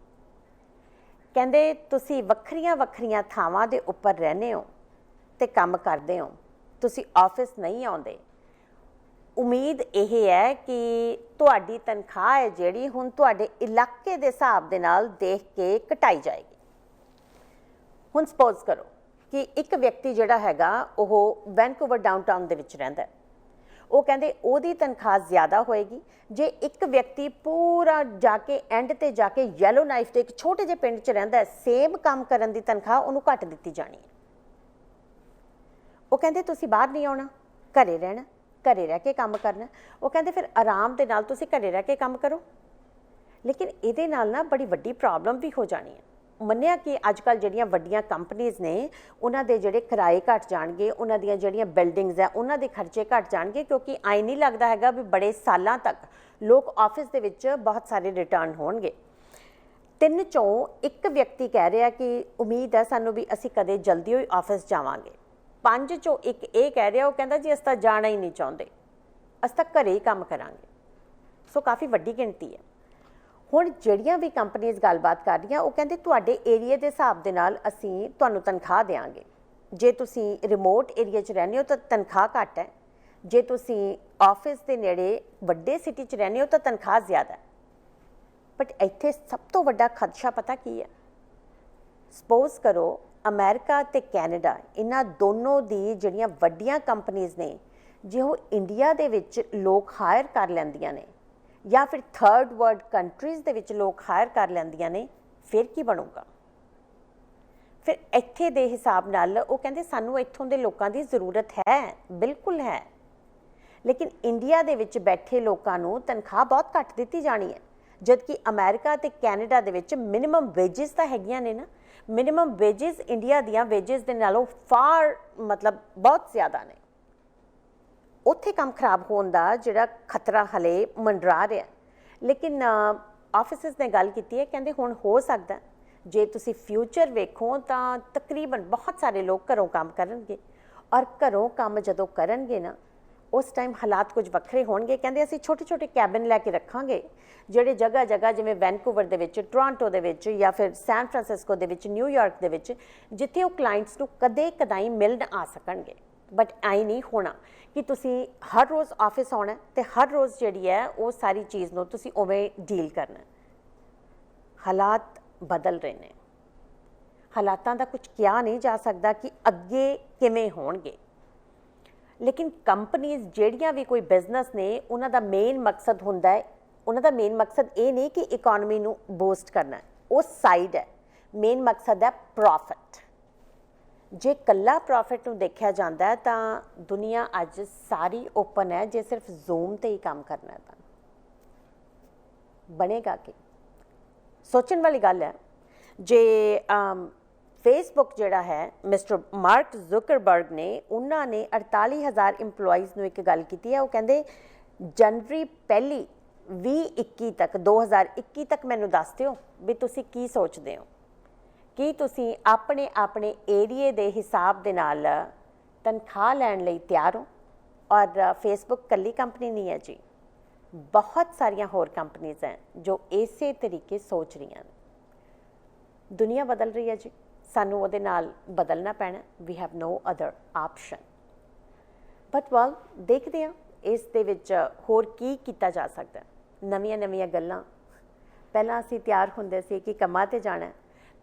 ਕਹਿੰਦੇ ਤੁਸੀਂ ਵੱਖਰੀਆਂ ਥਾਵਾਂ ਦੇ ਉੱਪਰ ਰਹਿੰਦੇ ਹੋ ਤੇ ਕੰਮ ਕਰਦੇ ਹੋ, ਤੁਸੀਂ ਆਫਿਸ ਨਹੀਂ ਆਉਂਦੇ। ਉਮੀਦ ਇਹ ਹੈ ਕਿ ਤੁਹਾਡੀ ਤਨਖਾਹ ਹੈ ਜਿਹੜੀ ਹੁਣ ਤੁਹਾਡੇ ਇਲਾਕੇ ਦੇ ਹਿਸਾਬ ਦੇ ਨਾਲ ਦੇਖ ਕੇ ਘਟਾਈ ਜਾਏਗੀ। ਹੁਣ ਸਪੋਜ਼ ਕਰੋ ਕਿ ਇੱਕ ਵਿਅਕਤੀ ਜਿਹੜਾ ਹੈਗਾ ਉਹ ਵੈਨਕੂਵਰ ਡਾਊਨਟਾਊਨ ਦੇ ਵਿੱਚ ਰਹਿੰਦਾ ਹੈ। ਉਹ ਕਹਿੰਦੇ ਉਹਦੀ ਤਨਖਾਹ ਜ਼ਿਆਦਾ ਹੋਏਗੀ ਜੇ ਇੱਕ ਵਿਅਕਤੀ ਪੂਰਾ ਜਾ ਕੇ ਐਂਡ ਤੇ ਜਾ ਕੇ ਯੈਲੋ ਨਾਈਫ ਦੇ ਇੱਕ ਛੋਟੇ ਜਿਹੇ ਪਿੰਡ 'ਚ ਰਹਿੰਦਾ ਹੈ, ਸੇਮ ਕੰਮ ਕਰਨ ਦੀ ਤਨਖਾਹ ਉਹਨੂੰ ਘੱਟ ਦਿੱਤੀ ਜਾਣੀ ਹੈ। ਉਹ ਕਹਿੰਦੇ ਤੁਸੀਂ ਬਾਹਰ ਨਹੀਂ ਆਉਣਾ, ਘਰੇ ਰਹਿਣਾ, ਘਰੇ ਰਹਿ ਕੇ ਕੰਮ ਕਰਨਾ। ਉਹ ਕਹਿੰਦੇ ਫਿਰ ਆਰਾਮ ਦੇ ਨਾਲ ਤੁਸੀਂ ਘਰੇ ਰਹਿ ਕੇ ਕੰਮ ਕਰੋ, ਲੇਕਿਨ ਇਹਦੇ ਨਾਲ ਨਾ ਬੜੀ ਵੱਡੀ ਪ੍ਰੋਬਲਮ ਵੀ ਹੋ ਜਾਣੀ ਹੈ। ਮੰਨਿਆ ਕਿ ਅੱਜ ਕੱਲ੍ਹ ਜਿਹੜੀਆਂ ਵੱਡੀਆਂ ਕੰਪਨੀਜ਼ ਨੇ ਉਹਨਾਂ ਦੇ ਜਿਹੜੇ ਕਿਰਾਏ ਘੱਟ ਜਾਣਗੇ, ਉਹਨਾਂ ਦੀਆਂ ਜਿਹੜੀਆਂ ਬਿਲਡਿੰਗਸ ਹੈ ਉਹਨਾਂ ਦੇ ਖਰਚੇ ਘੱਟ ਜਾਣਗੇ, ਕਿਉਂਕਿ ਆਈ ਨਹੀਂ ਲੱਗਦਾ ਹੈਗਾ ਵੀ ਬੜੇ ਸਾਲਾਂ ਤੱਕ ਲੋਕ ਆਫਿਸ ਦੇ ਵਿੱਚ ਬਹੁਤ ਸਾਰੇ ਰਿਟਰਨ ਹੋਣਗੇ। 3 ਚੋਂ 1 ਵਿਅਕਤੀ ਕਹਿ ਰਿਹਾ ਕਿ ਉਮੀਦ ਹੈ ਸਾਨੂੰ ਵੀ ਅਸੀਂ ਕਦੇ ਜਲਦੀ ਹੋਈ ਆਫਿਸ ਜਾਵਾਂਗੇ। 5 ਚੋਂ 1 ਇਹ ਕਹਿ ਰਿਹਾ, ਉਹ ਕਹਿੰਦਾ ਜੀ ਅਸੀਂ ਤਾਂ ਜਾਣਾ ਹੀ ਨਹੀਂ ਚਾਹੁੰਦੇ, ਅਸੀਂ ਤਾਂ ਘਰੇ ਹੀ ਕੰਮ ਕਰਾਂਗੇ। ਸੋ ਕਾਫੀ ਵੱਡੀ ਗਿਣਤੀ ਹੈ। ਹੁਣ ਜਿਹੜੀਆਂ ਵੀ ਕੰਪਨੀਜ਼ ਗੱਲਬਾਤ ਕਰ ਰਹੀਆਂ, ਉਹ ਕਹਿੰਦੇ ਤੁਹਾਡੇ ਏਰੀਏ ਦੇ ਹਿਸਾਬ ਦੇ ਨਾਲ ਅਸੀਂ ਤੁਹਾਨੂੰ ਤਨਖਾਹ ਦੇਵਾਂਗੇ। ਜੇ ਤੁਸੀਂ ਰਿਮੋਟ ਏਰੀਆ 'ਚ ਰਹਿੰਦੇ ਹੋ ਤਾਂ ਤਨਖਾਹ ਘੱਟ ਹੈ, ਜੇ ਤੁਸੀਂ ਆਫਿਸ ਦੇ ਨੇੜੇ ਵੱਡੇ ਸਿਟੀ 'ਚ ਰਹਿੰਦੇ ਹੋ ਤਾਂ ਤਨਖਾਹ ਜ਼ਿਆਦਾ ਹੈ। ਬਟ ਇੱਥੇ ਸਭ ਤੋਂ ਵੱਡਾ ਖਦਸ਼ਾ ਪਤਾ ਕੀ ਹੈ? ਸਪੋਜ਼ ਕਰੋ ਅਮਰੀਕਾ ਤੇ ਕੈਨੇਡਾ, ਇਹਨਾਂ ਦੋਨੋਂ ਦੀ ਜਿਹੜੀਆਂ ਵੱਡੀਆਂ ਕੰਪਨੀਜ਼ ਨੇ, ਜੇ ਉਹ ਇੰਡੀਆ ਦੇ ਵਿੱਚ ਲੋਕ ਹਾਇਰ ਕਰ ਲੈਂਦੀਆਂ ਨੇ ਜਾਂ ਫਿਰ ਥਰਡ ਵਰਲਡ ਕੰਟਰੀਜ਼ ਦੇ ਵਿੱਚ ਲੋਕ ਹਾਇਰ ਕਰ ਲੈਂਦੀਆਂ ਨੇ, ਫਿਰ ਕੀ ਬਣੂਗਾ? ਫਿਰ ਇੱਥੇ ਦੇ ਹਿਸਾਬ ਨਾਲ ਉਹ ਕਹਿੰਦੇ ਸਾਨੂੰ ਇੱਥੋਂ ਦੇ ਲੋਕਾਂ ਦੀ ਜ਼ਰੂਰਤ ਹੈ, ਬਿਲਕੁਲ ਹੈ, ਲੇਕਿਨ ਇੰਡੀਆ ਦੇ ਵਿੱਚ ਬੈਠੇ ਲੋਕਾਂ ਨੂੰ ਤਨਖਾਹ ਬਹੁਤ ਘੱਟ ਦਿੱਤੀ ਜਾਣੀ ਹੈ, ਜਦਕਿ ਅਮਰੀਕਾ ਤੇ ਕੈਨੇਡਾ ਦੇ ਵਿੱਚ ਮਿਨੀਮਮ ਵੇਜਿਸ ਤਾਂ ਹੈਗੀਆਂ ਨੇ ਨਾ। ਮਿਨੀਮਮ ਵੇਜਿਸ ਇੰਡੀਆ ਦੀਆਂ ਵੇਜਿਸ ਦੇ ਨਾਲੋਂ ਫਾਰ ਬਹੁਤ ਜ਼ਿਆਦਾ ਨੇ। ਉੱਥੇ ਕੰਮ ਖਰਾਬ ਹੋਣ ਦਾ ਜਿਹੜਾ ਖਤਰਾ ਹਲੇ ਮੰਡਰਾ ਰਿਹਾ। ਲੇਕਿਨ ਆਫਿਸਿਸ ਨੇ ਗੱਲ ਕੀਤੀ ਹੈ, ਕਹਿੰਦੇ ਹੁਣ ਹੋ ਸਕਦਾ ਜੇ ਤੁਸੀਂ ਫਿਊਚਰ ਵੇਖੋ ਤਾਂ ਤਕਰੀਬਨ ਬਹੁਤ ਸਾਰੇ ਲੋਕ ਘਰੋਂ ਕੰਮ ਕਰਨਗੇ, ਔਰ ਘਰੋਂ ਕੰਮ ਜਦੋਂ ਕਰਨਗੇ ਨਾ ਉਸ ਟਾਈਮ ਹਾਲਾਤ ਕੁਝ ਵੱਖਰੇ ਹੋਣਗੇ। ਕਹਿੰਦੇ ਅਸੀਂ ਛੋਟੇ ਕੈਬਿਨ ਲੈ ਕੇ ਰੱਖਾਂਗੇ ਜਿਹੜੇ ਜਗ੍ਹਾ ਜਿਵੇਂ ਵੈਨਕੂਵਰ ਦੇ ਵਿੱਚ, ਟੋਰਾਂਟੋ ਦੇ ਵਿੱਚ ਜਾਂ ਫਿਰ ਸੈਨ ਫਰਾਂਸਿਸਕੋ ਦੇ ਵਿੱਚ, ਨਿਊਯਾਰਕ ਦੇ ਵਿੱਚ, ਜਿੱਥੇ ਉਹ ਕਲਾਇੰਟਸ ਨੂੰ ਕਦੇ ਕਦਾਈ ਮਿਲਣ ਆ ਸਕਣਗੇ। ਬਟ ਐਂ ਨਹੀਂ ਹੋਣਾ ਕਿ ਤੁਸੀਂ ਹਰ ਰੋਜ਼ ਆਫਿਸ ਆਉਣਾ ਤੇ ਹਰ ਰੋਜ਼ ਜਿਹੜੀ ਹੈ ਉਹ ਸਾਰੀ ਚੀਜ਼ ਨੂੰ ਤੁਸੀਂ ਉਵੇਂ ਡੀਲ ਕਰਨਾ। ਹਾਲਾਤ ਬਦਲ ਰਹੇ ਨੇ, ਹਾਲਾਤਾਂ ਦਾ ਕੁਝ ਕਿਹਾ ਨਹੀਂ ਜਾ ਸਕਦਾ ਕਿ ਅੱਗੇ ਕਿਵੇਂ ਹੋਣਗੇ। ਲੇਕਿਨ ਕੰਪਨੀਜ਼ ਜਿਹੜੀਆਂ ਵੀ ਕੋਈ ਬਿਜ਼ਨਸ ਨੇ, ਉਹਨਾਂ ਦਾ ਮੇਨ ਮਕਸਦ ਹੁੰਦਾ ਹੈ, ਉਹਨਾਂ ਦਾ ਮੇਨ ਮਕਸਦ ਇਹ ਨਹੀਂ ਕਿ ਇਕੋਨਮੀ ਨੂੰ ਬੂਸਟ ਕਰਨਾ, ਉਹ ਸਾਈਡ ਹੈ। ਮੇਨ ਮਕਸਦ ਹੈ ਪ੍ਰੋਫਿਟ। ਜੇ ਇਕੱਲਾ ਪ੍ਰੋਫਿਟ ਨੂੰ ਦੇਖਿਆ ਜਾਂਦਾ ਤਾਂ ਦੁਨੀਆ ਅੱਜ ਸਾਰੀ ਓਪਨ ਹੈ। ਜੇ ਸਿਰਫ ਜ਼ੂਮ ਤੇ ਹੀ ਕੰਮ ਕਰਨਾ ਤਾਂ ਬਣੇਗਾ ਕਿ? ਸੋਚਣ ਵਾਲੀ ਗੱਲ ਹੈ। ਜੇ ਫੇਸਬੁੱਕ ਜਿਹੜਾ ਹੈ, ਮਿਸਟਰ ਮਾਰਕ ਜ਼ੁਕਰਬਰਗ ਨੇ, ਉਹਨਾਂ ਨੇ 48,000 ਇੰਪਲੋਈਜ਼ ਨੂੰ ਇੱਕ ਗੱਲ ਕੀਤੀ ਹੈ। ਉਹ ਕਹਿੰਦੇ ਜਨਵਰੀ 1 2021 ਤੱਕ ਮੈਨੂੰ ਦੱਸ ਦਿਓ ਵੀ ਤੁਸੀਂ ਕੀ ਸੋਚਦੇ ਹੋ, ਕੀ ਤੁਸੀਂ ਆਪਣੇ ਏਰੀਏ ਦੇ ਹਿਸਾਬ ਦੇ ਨਾਲ ਤਨਖਾਹ ਲੈਣ ਲਈ ਤਿਆਰ ਹੋ? ਔਰ ਫੇਸਬੁੱਕ ਇਕੱਲੀ ਕੰਪਨੀ ਨਹੀਂ ਹੈ ਜੀ, ਬਹੁਤ ਸਾਰੀਆਂ ਹੋਰ ਕੰਪਨੀਜ਼ ਹੈ ਜੋ ਇਸੇ ਤਰੀਕੇ ਸੋਚ ਰਹੀਆਂ ਨੇ। ਦੁਨੀਆ ਬਦਲ ਰਹੀ ਹੈ ਜੀ, ਸਾਨੂੰ ਉਹਦੇ ਨਾਲ ਬਦਲਣਾ ਪੈਣਾ। We have no other option. But well, ਦੇਖਦੇ ਹਾਂ ਇਸ ਦੇ ਵਿੱਚ ਹੋਰ ਕੀ ਕੀਤਾ ਜਾ ਸਕਦਾ। ਨਵੀਆਂ ਗੱਲਾਂ। ਪਹਿਲਾਂ ਅਸੀਂ ਤਿਆਰ ਹੁੰਦੇ ਸੀ ਕਿ ਕੰਮਾਂ 'ਤੇ ਜਾਣਾ,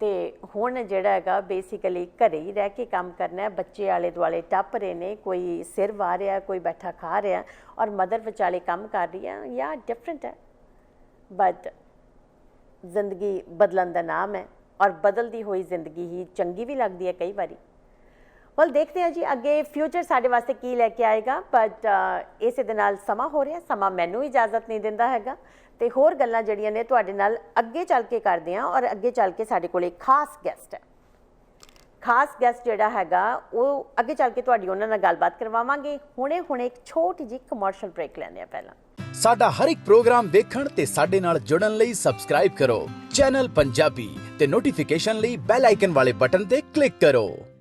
ਤੇ ਹੁਣ ਜਿਹੜਾ ਹੈਗਾ ਬੇਸਿਕਲੀ ਘਰੇ ਹੀ ਰਹਿ ਕੇ ਕੰਮ ਕਰਨਾ ਹੈ। ਬੱਚੇ ਆਲੇ ਦੁਆਲੇ ਟੱਪ ਰਹੇ ਨੇ, ਕੋਈ ਸਿਰ ਵਾਹ ਰਿਹਾ, ਕੋਈ ਬੈਠਾ ਖਾ ਰਿਹਾ, ਔਰ ਮਦਰ ਵਿਚਾਲੇ ਕੰਮ ਕਰ ਰਹੀ ਹੈ। ਜਾਂ ਡਿਫਰੈਂਟ ਹੈ, ਬਟ ਜ਼ਿੰਦਗੀ ਬਦਲਣ ਦਾ ਨਾਮ ਹੈ, ਔਰ ਬਦਲਦੀ ਹੋਈ ਜ਼ਿੰਦਗੀ ਹੀ ਚੰਗੀ ਵੀ ਲੱਗਦੀ ਹੈ ਕਈ ਵਾਰੀ। ਵੈਲ ਦੇਖਦੇ ਹਾਂ ਜੀ ਅੱਗੇ ਫਿਊਚਰ ਸਾਡੇ ਵਾਸਤੇ ਕੀ ਲੈ ਕੇ ਆਏਗਾ, ਬਟ ਇਸੇ ਦੇ ਨਾਲ ਸਮਾਂ ਹੋ ਰਿਹਾ, ਸਮਾਂ ਮੈਨੂੰ ਇਜਾਜ਼ਤ ਨਹੀਂ ਦਿੰਦਾ ਹੈਗਾ ਤੇ ਹੋਰ ਗੱਲਾਂ ਜਿਹੜੀਆਂ ਨੇ ਤੁਹਾਡੇ ਨਾਲ ਅੱਗੇ ਚੱਲ ਕੇ ਕਰਦੇ ਹਾਂ। ਔਰ ਅੱਗੇ ਚੱਲ ਕੇ ਸਾਡੇ ਕੋਲ ਇੱਕ ਖਾਸ ਗੈਸਟ ਹੈ, ਖਾਸ ਗੈਸਟ ਜਿਹੜਾ ਹੈਗਾ ਉਹ ਅੱਗੇ ਚੱਲ ਕੇ ਤੁਹਾਡੀ ਉਹਨਾਂ ਨਾਲ ਗੱਲਬਾਤ ਕਰਵਾਵਾਂਗੇ। ਹੁਣੇ ਇੱਕ ਛੋਟੀ ਜਿਹੀ ਕਮਰਸ਼ੀਅਲ ਬ੍ਰੇਕ ਲੈਂਦੇ ਹਾਂ ਪਹਿਲਾਂ। ਸਾਡਾ ਹਰ ਇੱਕ ਪ੍ਰੋਗਰਾਮ ਦੇਖਣ ਤੇ ਸਾਡੇ ਨਾਲ ਜੁੜਨ ਲਈ ਸਬਸਕ੍ਰਾਈਬ ਕਰੋ ਚੈਨਲ ਪੰਜਾਬੀ ਤੇ ਨੋਟੀਫਿਕੇਸ਼ਨ ਲਈ ਬੈਲ ਆਈਕਨ ਵਾਲੇ ਬਟਨ ਤੇ ਕਲਿੱਕ ਕਰੋ।